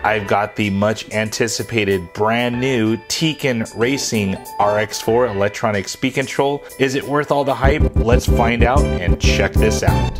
I've got the much anticipated brand new Tekin Racing RX4 electronic speed control. Is it worth all the hype? Let's find out and check this out.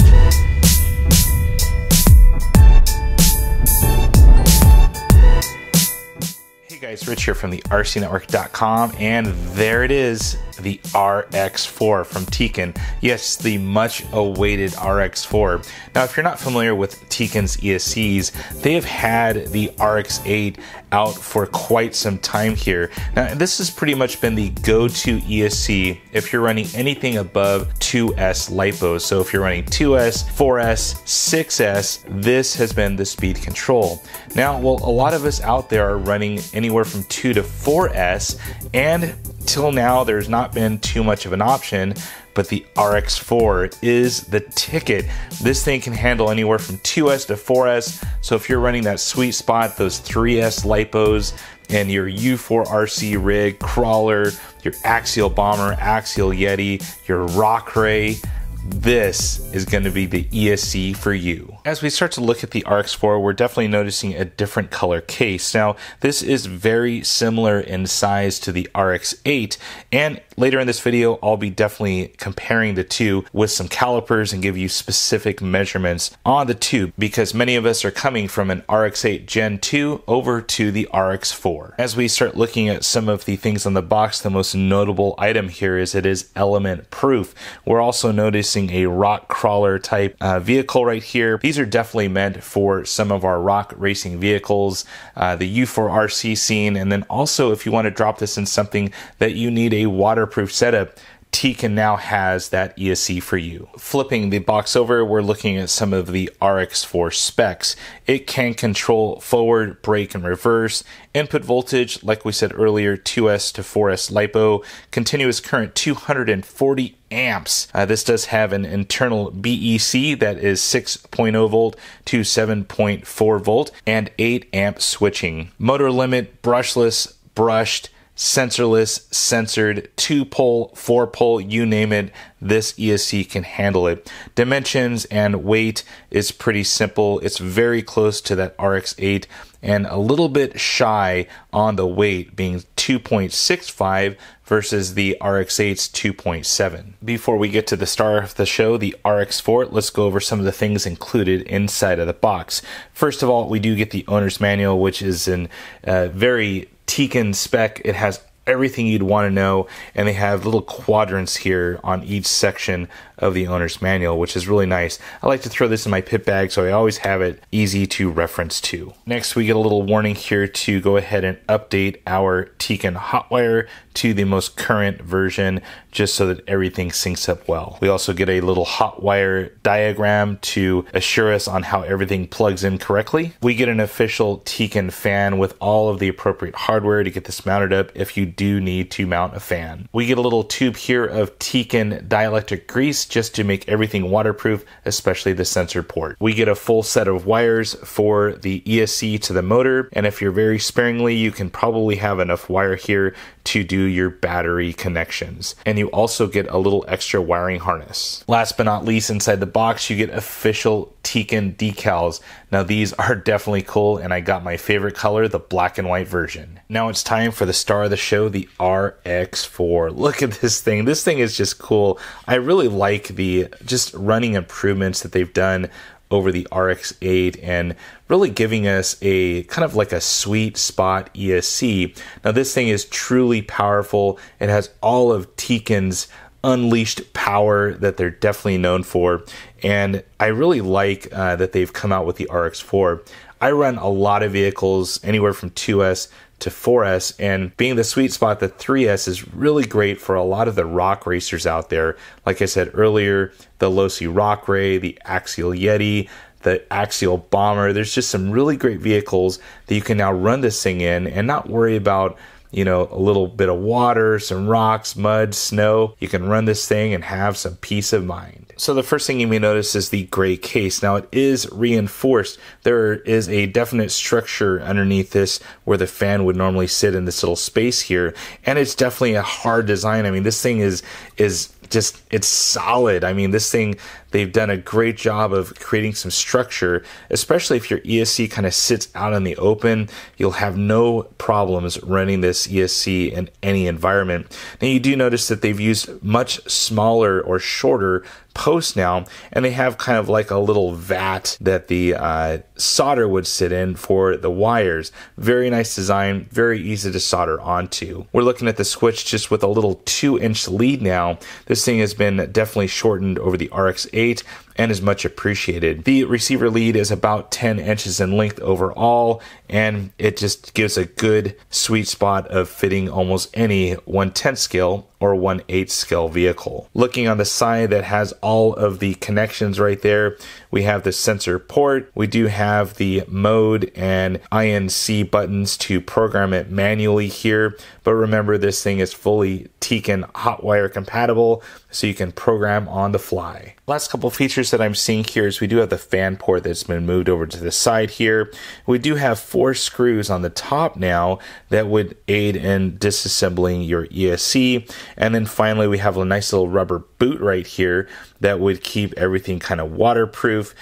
Hey guys, Rich here from the RCNetwork.com, and there it is, the RX4 from Tekin. Yes, the much awaited RX4. Now, if you're not familiar with Tekin's ESCs, they have had the RX8 out for quite some time here. Now, this has pretty much been the go-to ESC if you're running anything above 2S LiPo. So if you're running 2S, 4S, 6S, this has been the speed control. Now, well, a lot of us out there are running anywhere from 2 to 4S, and till now there's not been too much of an option, but the RX4 is the ticket. This thing can handle anywhere from 2S to 4S, so if you're running that sweet spot, those 3S LiPos, and your U4 RC rig, crawler, your axial bomber, axial Yeti, your rock ray, this is going to be the ESC for you. As we start to look at the RX4, we're definitely noticing a different color case. Now, this is very similar in size to the RX8, and later in this video, I'll be definitely comparing the two with some calipers and give you specific measurements on the two, because many of us are coming from an RX8 Gen 2 over to the RX4. As we start looking at some of the things on the box, the most notable item here is it is element proof. We're also noticing a rock crawler type vehicle right here. These are definitely meant for some of our rock racing vehicles, the U4 RC scene, and then also if you want to drop this in something that you need a waterproof setup, Tekin now has that ESC for you. Flipping the box over, we're looking at some of the RX4 specs. It can control forward, brake, and reverse. Input voltage, like we said earlier, 2S to 4S LiPo. Continuous current, 240 amps. This does have an internal BEC that is 6.0 volt to 7.4 volt and 8 amp switching. Motor limit, brushless, brushed, sensorless, censored, 2-pole, 4-pole, you name it, this ESC can handle it. Dimensions and weight is pretty simple. It's very close to that RX8 and a little bit shy on the weight, being 2.65 versus the RX8's 2.7. Before we get to the star of the show, the RX4, let's go over some of the things included inside of the box. First of all, we do get the owner's manual, which is in very Tekin spec. It has everything you'd want to know, and they have little quadrants here on each section of the owner's manual, which is really nice. I like to throw this in my pit bag, so I always have it easy to reference to. Next, we get a little warning here to go ahead and update our Tekin hotwire to the most current version, just so that everything syncs up well. We also get a little hotwire diagram to assure us on how everything plugs in correctly. We get an official Tekin fan with all of the appropriate hardware to get this mounted up if you do need to mount a fan. We get a little tube here of Tekin dielectric grease just to make everything waterproof, especially the sensor port. We get a full set of wires for the ESC to the motor, and if you're very sparingly, you can probably have enough wire here to do your battery connections. And you also get a little extra wiring harness. Last but not least, inside the box, you get official Tekin decals. Now these are definitely cool, and I got my favorite color, the black and white version. Now it's time for the star of the show, the RX4. Look at this thing. This thing is just cool. I really like the just running improvements that they've done over the RX8 and really giving us a kind of like a sweet spot ESC. Now this thing is truly powerful. It has all of Tekin's unleashed power that they're definitely known for, and I really like that they've come out with the RX4. I run a lot of vehicles anywhere from 2S to 4S, and being the sweet spot, the 3S is really great for a lot of the rock racers out there. Like I said earlier, the Losi Rock Ray, the Axial Yeti, the Axial Bomber. There's just some really great vehicles that you can now run this thing in and not worry about, you know, a little bit of water, some rocks, mud, snow. You can run this thing and have some peace of mind. So the first thing you may notice is the gray case. Now it is reinforced. There is a definite structure underneath this where the fan would normally sit in this little space here. And it's definitely a hard design. I mean, this thing is just, it's solid. I mean, this thing, they've done a great job of creating some structure, especially if your ESC kind of sits out in the open. You'll have no problems running this ESC in any environment. Now you do notice that they've used much smaller or shorter posts now, and they have kind of like a little vat that the solder would sit in for the wires. Very nice design, very easy to solder onto. We're looking at the switch just with a little 2-inch lead now. This thing has been definitely shortened over the RX8 and is much appreciated. The receiver lead is about 10 inches in length overall, and it just gives a good sweet spot of fitting almost any 1/10 scale or 1/8 scale vehicle. Looking on the side, that has all of the connections right there. We have the sensor port. We do have the mode and INC buttons to program it manually here, but remember, this thing is fully Tekin hotwire compatible, so you can program on the fly. Last couple features that I'm seeing here is we do have the fan port that's been moved over to the side here. We do have 4 screws on the top now that would aid in disassembling your ESC. And then finally, we have a nice little rubber boot right here that would keep everything kind of waterproof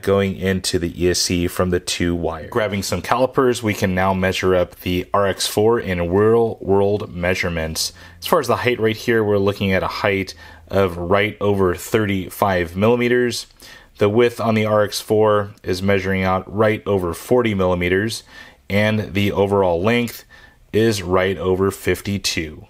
going into the ESC from the 2 wires. Grabbing some calipers, we can now measure up the RX4 in real world measurements. As far as the height right here, we're looking at a height of right over 35 millimeters. The width on the RX4 is measuring out right over 40 millimeters, and the overall length is right over 52.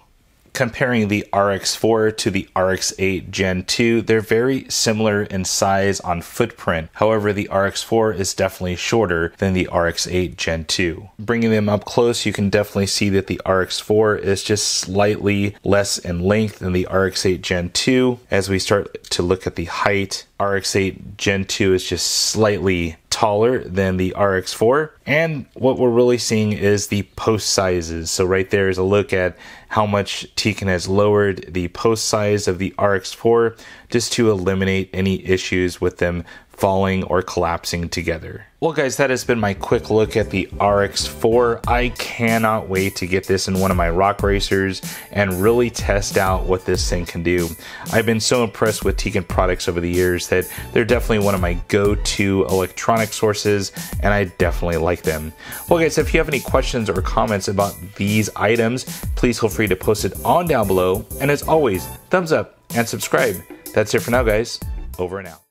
Comparing the RX4 to the RX8 Gen 2, they're very similar in size on footprint. However, the RX4 is definitely shorter than the RX8 Gen 2. Bringing them up close, you can definitely see that the RX4 is just slightly less in length than the RX8 Gen 2. As we start to look at the height, RX8 Gen 2 is just slightly taller than the RX4. And what we're really seeing is the post sizes. So right there is a look at how much Tekin has lowered the post size of the RX4 just to eliminate any issues with them falling or collapsing together. Well guys, that has been my quick look at the RX4. I cannot wait to get this in one of my rock racers and really test out what this thing can do. I've been so impressed with Tekin products over the years that they're definitely one of my go-to electronic sources, and I definitely like them. Well guys, if you have any questions or comments about these items, please feel free to post it on down below. And as always, thumbs up and subscribe. That's it for now guys. Over and out.